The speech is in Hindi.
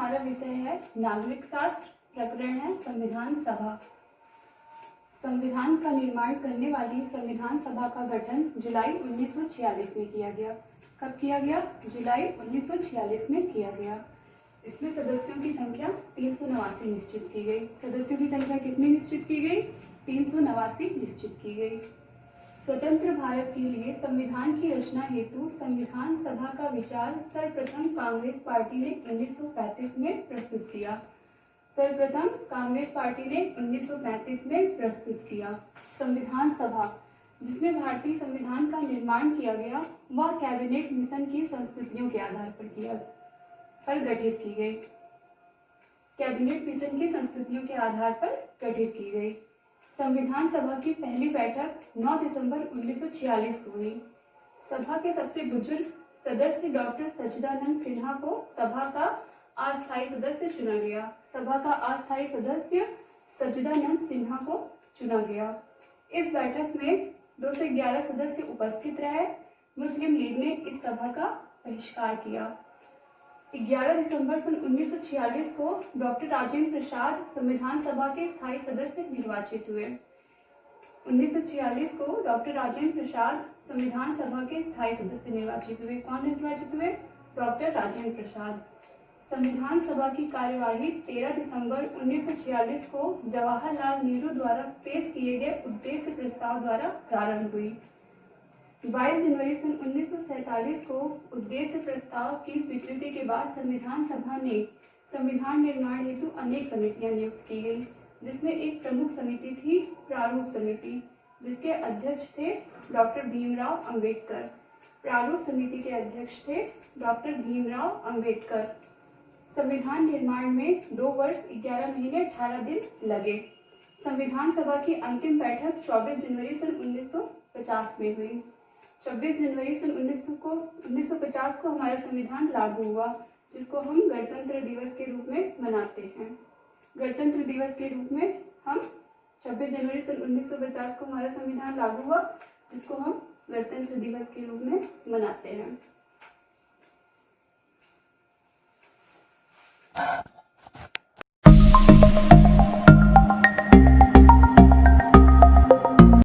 हमारा विषय है नागरिक शास्त्र, प्रकरण है संविधान सभा। संविधान का निर्माण करने वाली संविधान सभा का गठन जुलाई 1946 में किया गया। कब किया गया? जुलाई 1946 में किया गया। इसमें सदस्यों की संख्या 389 निश्चित की गई। सदस्यों की संख्या कितनी निश्चित की गई? 389 निश्चित की गई। स्वतंत्र भारत के लिए संविधान की रचना हेतु संविधान सभा का विचार सर्वप्रथम कांग्रेस पार्टी ने 1935 में प्रस्तुत किया। सर्वप्रथम कांग्रेस पार्टी ने 1935 में प्रस्तुत किया। संविधान सभा जिसमें भारतीय संविधान का निर्माण किया गया, वह कैबिनेट मिशन की संस्तुतियों के आधार पर गठित की गई। कैबिनेट मिशन की संस्तुतियों के आधार पर गठित की गई। संविधान सभा की पहली बैठक 9 दिसंबर 1946 को हुई। सभा के सबसे बुजुर्ग सदस्य डॉक्टर सच्चिदानंद सिन्हा को सभा का अस्थायी सदस्य चुना गया। सभा का अस्थायी सदस्य सच्चिदानंद सिन्हा को चुना गया। इस बैठक में 2 से 11 सदस्य उपस्थित रहे। मुस्लिम लीग ने इस सभा का बहिष्कार किया। 11 दिसंबर सन 1946 को डॉक्टर राजेंद्र प्रसाद संविधान सभा के स्थायी सदस्य निर्वाचित हुए। 1946 को डॉक्टर राजेंद्र प्रसाद संविधान सभा के स्थायी सदस्य निर्वाचित हुए। कौन निर्वाचित हुए? डॉक्टर राजेंद्र प्रसाद। संविधान सभा की कार्यवाही 13 दिसंबर 1946 को जवाहरलाल नेहरू द्वारा पेश किए गए उद्देश्य प्रस्ताव द्वारा प्रारंभ हुई। 22 जनवरी सन 1947 को उद्देश्य प्रस्ताव की स्वीकृति के बाद संविधान सभा ने संविधान निर्माण हेतु अनेक समितियां नियुक्त की गई, जिसमें एक प्रमुख समिति थी प्रारूप समिति, जिसके अध्यक्ष थे डॉक्टर भीमराव अंबेडकर। प्रारूप समिति के अध्यक्ष थे डॉक्टर भीमराव अंबेडकर। संविधान निर्माण में 2 वर्ष 11 महीने 18 दिन लगे। संविधान सभा की अंतिम बैठक 24 जनवरी सन 1950 में हुई। 26 जनवरी सन 1950 को हमारा संविधान लागू हुआ, जिसको हम गणतंत्र दिवस के रूप में मनाते हैं। गणतंत्र दिवस के रूप में हम 26 जनवरी सन 1950 को हमारा संविधान लागू हुआ, जिसको हम गणतंत्र दिवस के रूप में मनाते हैं।